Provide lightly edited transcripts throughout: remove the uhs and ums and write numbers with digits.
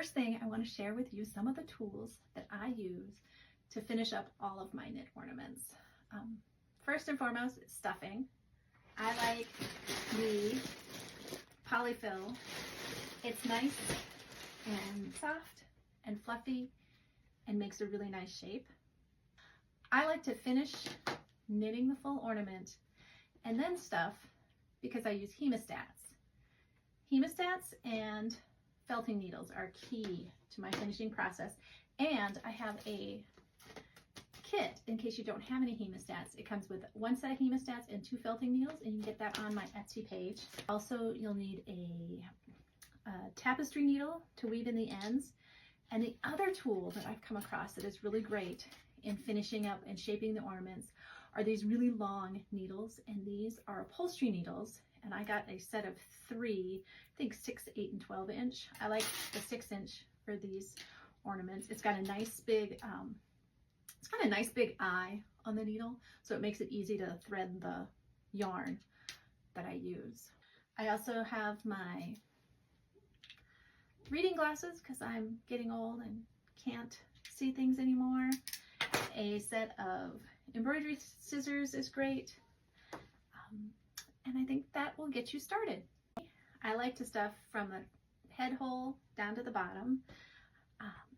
first thing, I want to share with you some of the tools that I use to finish up all of my knit ornaments. First and foremost, stuffing. I like the Polyfil. It's nice and soft and fluffy and makes a really nice shape. I like to finish knitting the full ornament and then stuff because I use Hemostats. Hemostats and felting needles are key to my finishing process, and I have a kit in case you don't have any Hemostats. It comes with one set of Hemostats and 2 felting needles, and you can get that on my Etsy page. Also, you'll need a tapestry needle to weave in the ends, and the other tool that I've come across that is really great in finishing up and shaping the ornaments are these really long needles, and these are upholstery needles, and I got a set of 3, I think 6, 8, and 12 inch. I like the 6 inch for these ornaments. It's got a nice big eye on the needle, so it makes it easy to thread the yarn that I use. I also have my reading glasses because I'm getting old and can't see things anymore. A set of embroidery scissors is great, and I think that will get you started. I like to stuff from the head hole down to the bottom.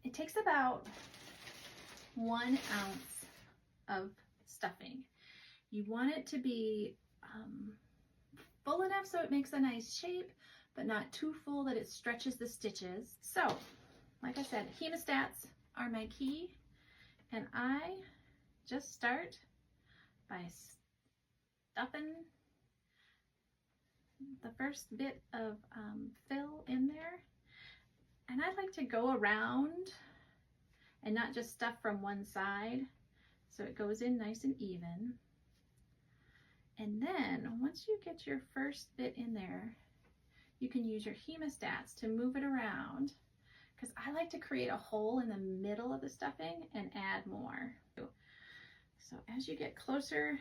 It takes about 1 ounce of stuffing. You want it to be full enough so it makes a nice shape, but not too full that it stretches the stitches. So, like I said, Hemostats are my key, and I just start by stuffing the first bit of fill in there, and I like to go around and not just stuff from one side, so it goes in nice and even. And then once you get your first bit in there, you can use your Hemostats to move it around, because I like to create a hole in the middle of the stuffing and add more. So as you get closer,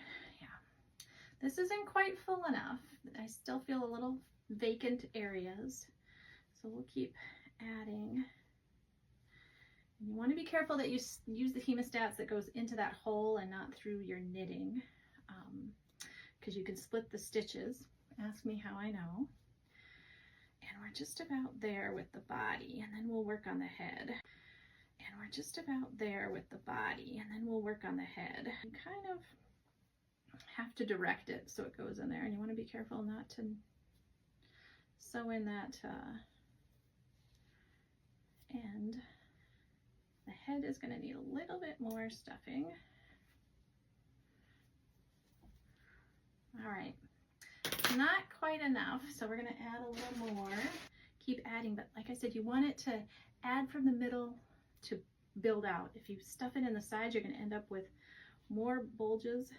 this isn't quite full enough. I still feel a little vacant areas, so we'll keep adding. And you want to be careful that you use the Hemostats that goes into that hole and not through your knitting, because you can split the stitches. Ask me how I know. And we're just about there with the body, and then we'll work on the head. And we're just about there with the body, and then we'll work on the head. You kind of have to direct it so it goes in there, and you want to be careful not to sew in that end. The head is going to need a little bit more stuffing. All right, not quite enough, so we're going to add a little more. Keep adding, but like I said, you want it to add from the middle to build out. If you stuff it in the sides, you're going to end up with more bulges.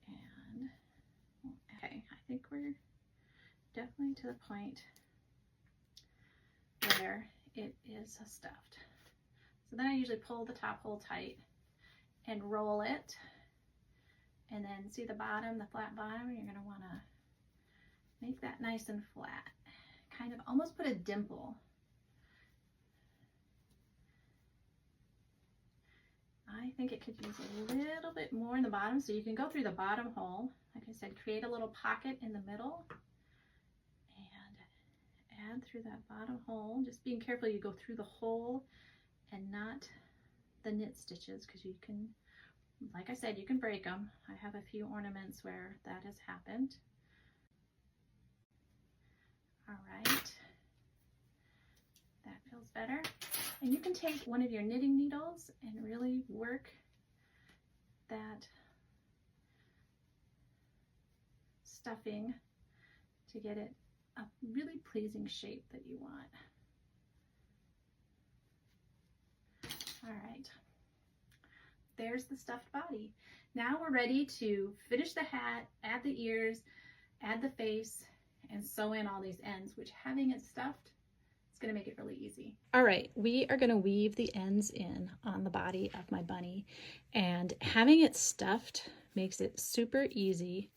And okay, I think we're definitely to the point where it is stuffed. So then I usually pull the top hole tight and roll it, and then see the bottom, the flat bottom, you're going to want to make that nice and flat. Kind of almost put a dimple. I think it could use a little bit more in the bottom, so you can go through the bottom hole. Like I said, create a little pocket in the middle and add through that bottom hole. Just being careful you go through the hole and not the knit stitches, because you can, like I said, you can break them. I have a few ornaments where that has happened. All right, that feels better. And you can take one of your knitting needles and really work that stuffing to get it a really pleasing shape that you want. All right, there's the stuffed body. Now we're ready to finish the hat, add the ears, add the face, and sew in all these ends, which having it stuffed, it's going to make it really easy. All right, we are going to weave the ends in on the body of my bunny, and having it stuffed makes it super easy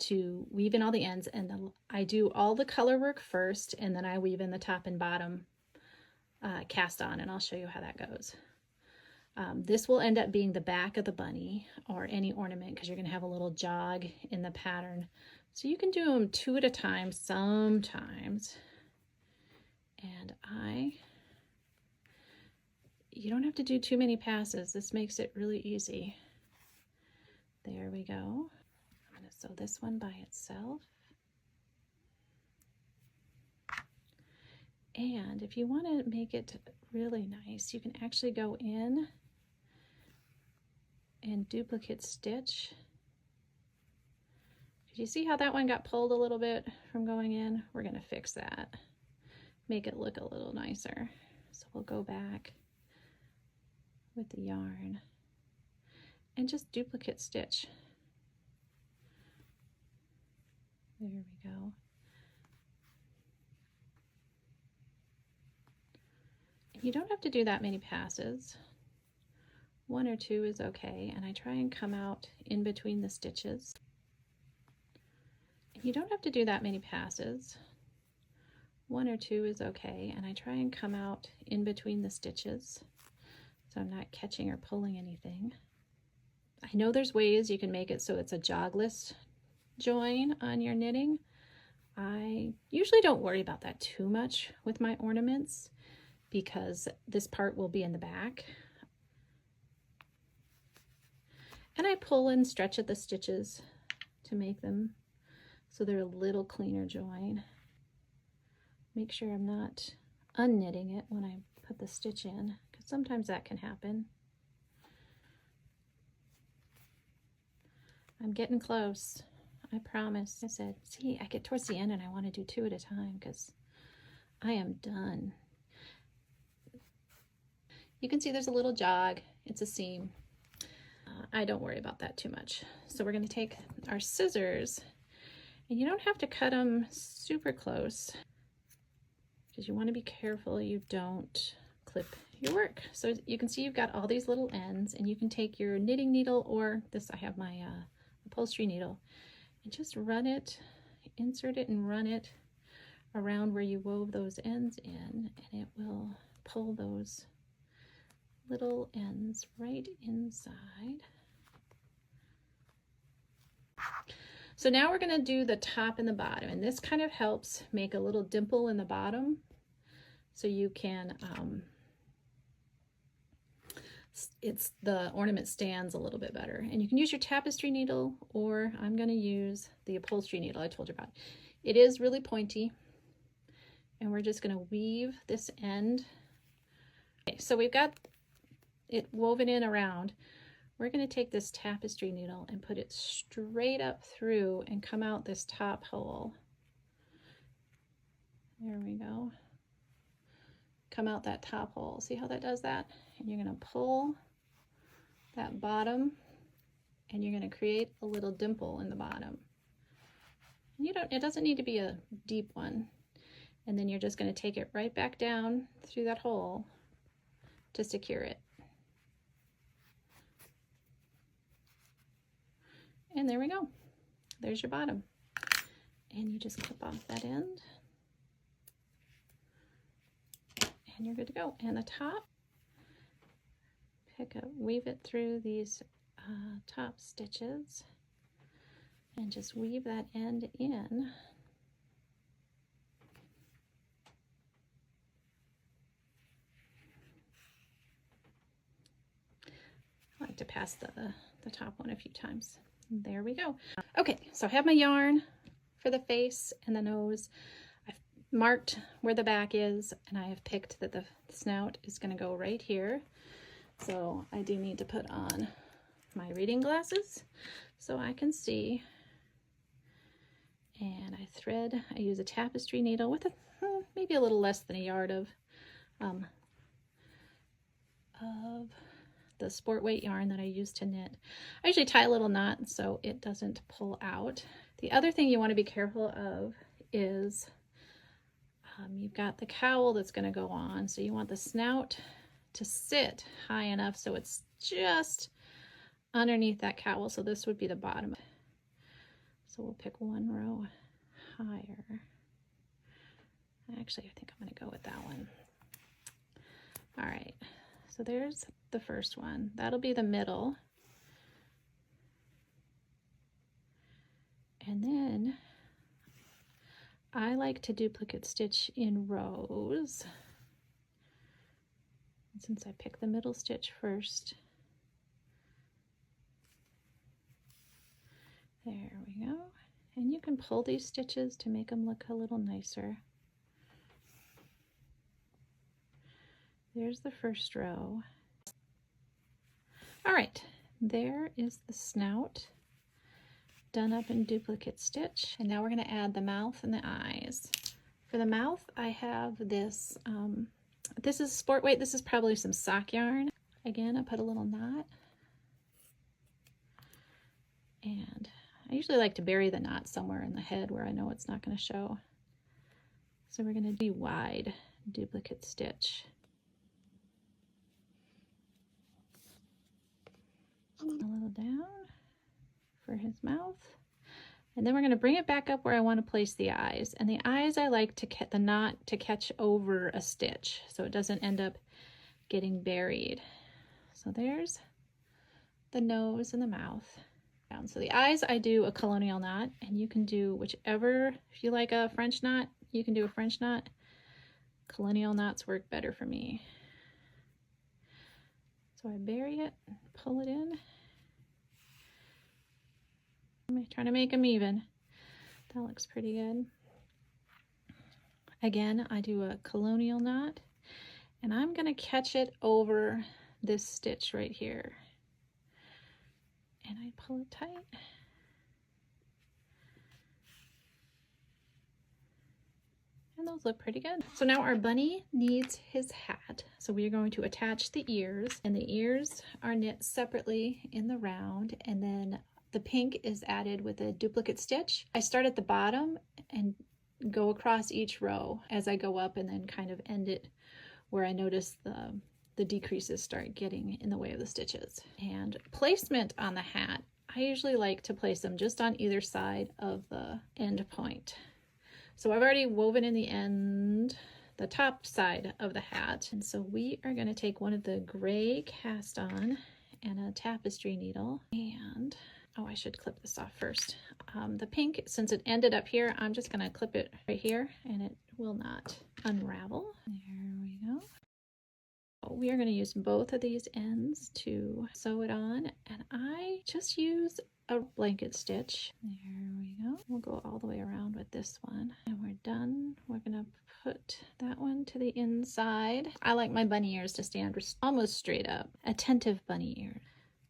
to weave in all the ends, and I do all the color work first, and then I weave in the top and bottom cast on, and I'll show you how that goes. This will end up being the back of the bunny or any ornament, because you're going to have a little jog in the pattern. So you can do them 2 at a time sometimes. And you don't have to do too many passes. This makes it really easy. There we go. I'm going to sew this one by itself. And if you want to make it really nice, you can actually go in and duplicate stitch. Did you see how that one got pulled a little bit from going in? We're going to fix that, make it look a little nicer. So we'll go back with the yarn and just duplicate stitch. There we go. You don't have to do that many passes. 1 or 2 is okay, and I try and come out in between the stitches. You don't have to do that many passes. 1 or 2 is okay, and I try and come out in between the stitches so I'm not catching or pulling anything. I know there's ways you can make it so it's a jogless join on your knitting. I usually don't worry about that too much with my ornaments, because this part will be in the back. And I pull and stretch at the stitches to make them so they're a little cleaner join. Make sure I'm not unknitting it when I put the stitch in, because sometimes that can happen. I'm getting close, I promise. I said, see, I get towards the end and I want to do 2 at a time because I am done. You can see there's a little jog, it's a seam. I don't worry about that too much. So we're going to take our scissors, and you don't have to cut them super close, because you want to be careful you don't clip your work. So you can see you've got all these little ends, and you can take your knitting needle, or this, I have my upholstery needle, and just run it, insert it and run it around where you wove those ends in, and it will pull those little ends right inside. So now we're going to do the top and the bottom, and this kind of helps make a little dimple in the bottom so you can the ornament stands a little bit better. And you can use your tapestry needle, or I'm going to use the upholstery needle I told you about. It is really pointy, and we're just going to weave this end. Okay, so we've got it woven in around. We're going to take this tapestry needle and put it straight up through and come out this top hole. There we go. Come out that top hole. See how that does that? And you're going to pull that bottom, and you're going to create a little dimple in the bottom. It doesn't need to be a deep one. And then you're just going to take it right back down through that hole to secure it. And there we go. There's your bottom. And you just clip off that end. And you're good to go. And the top, weave it through these top stitches and just weave that end in. I like to pass the top one a few times. There we go. Okay, so I have my yarn for the face and the nose. I've marked where the back is, and I have picked that the snout is going to go right here. So I do need to put on my reading glasses so I can see. And I use a tapestry needle with maybe a little less than a yard of the sport weight yarn that I use to knit. I usually tie a little knot so it doesn't pull out. The other thing you want to be careful of is you've got the cowl that's going to go on, so you want the snout to sit high enough so it's just underneath that cowl. So this would be the bottom. So we'll pick one row higher. Actually, I think I'm going to go with that one. All right, so there's the first one. That'll be the middle. And then I like to duplicate stitch in rows. And since I picked the middle stitch first, there we go. And you can pull these stitches to make them look a little nicer. There's the first row. All right, there is the snout done up in duplicate stitch. And now we're going to add the mouth and the eyes. For the mouth, I have this, this is sport weight. This is probably some sock yarn. Again, I put a little knot. And I usually like to bury the knot somewhere in the head where I know it's not going to show. So we're going to do wide duplicate stitch. A little down for his mouth. And then we're going to bring it back up where I want to place the eyes. And the eyes, I like to get the knot to catch over a stitch so it doesn't end up getting buried. So there's the nose and the mouth. So the eyes, I do a colonial knot, and you can do whichever. If you like a French knot, you can do a French knot. Colonial knots work better for me. So I bury it, pull it in. I'm trying to make them even. That looks pretty good. Again, I do a colonial knot, and I'm going to catch it over this stitch right here. And I pull it tight. And those look pretty good. So now our bunny needs his hat. So we are going to attach the ears, and the ears are knit separately in the round, and then the pink is added with a duplicate stitch. I start at the bottom and go across each row as I go up, and then kind of end it where I notice the decreases start getting in the way of the stitches. And placement on the hat, I usually like to place them just on either side of the end point. So I've already woven in the end, the top side of the hat. And so we are going to take one of the gray cast on and a tapestry needle, and oh, I should clip this off first. The pink, since it ended up here, I'm just going to clip it right here, and it will not unravel. There we go. We are going to use both of these ends to sew it on, and I just use a blanket stitch. There we go. We'll go all the way around with this one, and we're done. We're going to put that one to the inside. I like my bunny ears to stand almost straight up. Attentive bunny ears.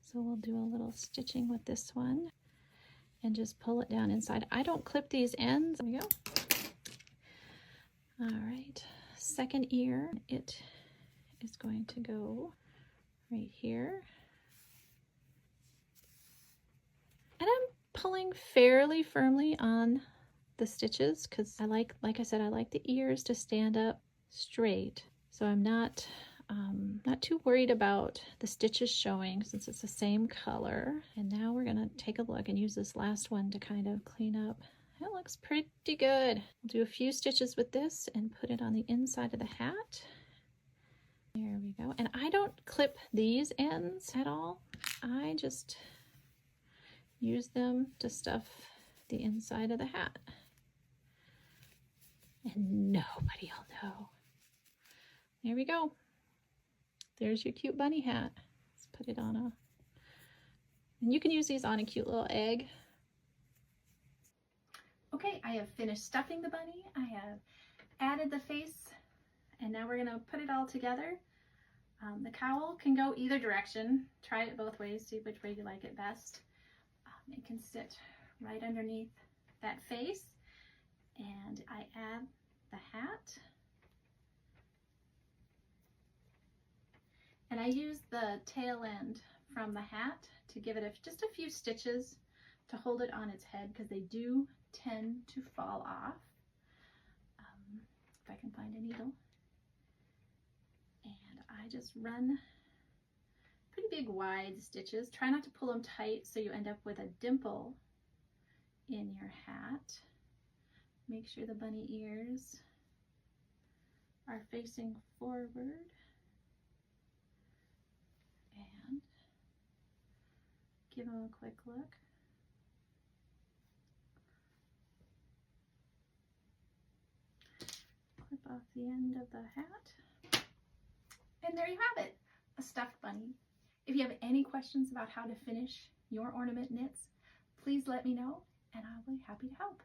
So we'll do a little stitching with this one and just pull it down inside. I don't clip these ends. There we go. All right, second ear. It is going to go right here. And I'm pulling fairly firmly on the stitches because I like I said, I like the ears to stand up straight. So I'm not too worried about the stitches showing since it's the same color. And now we're gonna take a look and use this last one to kind of clean up. That looks pretty good. I'll do a few stitches with this and put it on the inside of the hat. There we go. And I don't clip these ends at all. I just use them to stuff the inside of the hat. And nobody will know. There we go. There's your cute bunny hat. Let's put it on a, and you can use these on a cute little egg. Okay, I have finished stuffing the bunny. I have added the face, and now we're gonna put it all together. The cowl can go either direction. Try it both ways, see which way you like it best. It can sit right underneath that face, and I add the hat. And I use the tail end from the hat to give it just a few stitches to hold it on its head because they do tend to fall off. If I can find a needle. And I just run pretty big wide stitches. Try not to pull them tight so you end up with a dimple in your hat. Make sure the bunny ears are facing forward. And give them a quick look. Clip off the end of the hat. And there you have it, a stuffed bunny. If you have any questions about how to finish your ornament knits, please let me know and I'll be happy to help.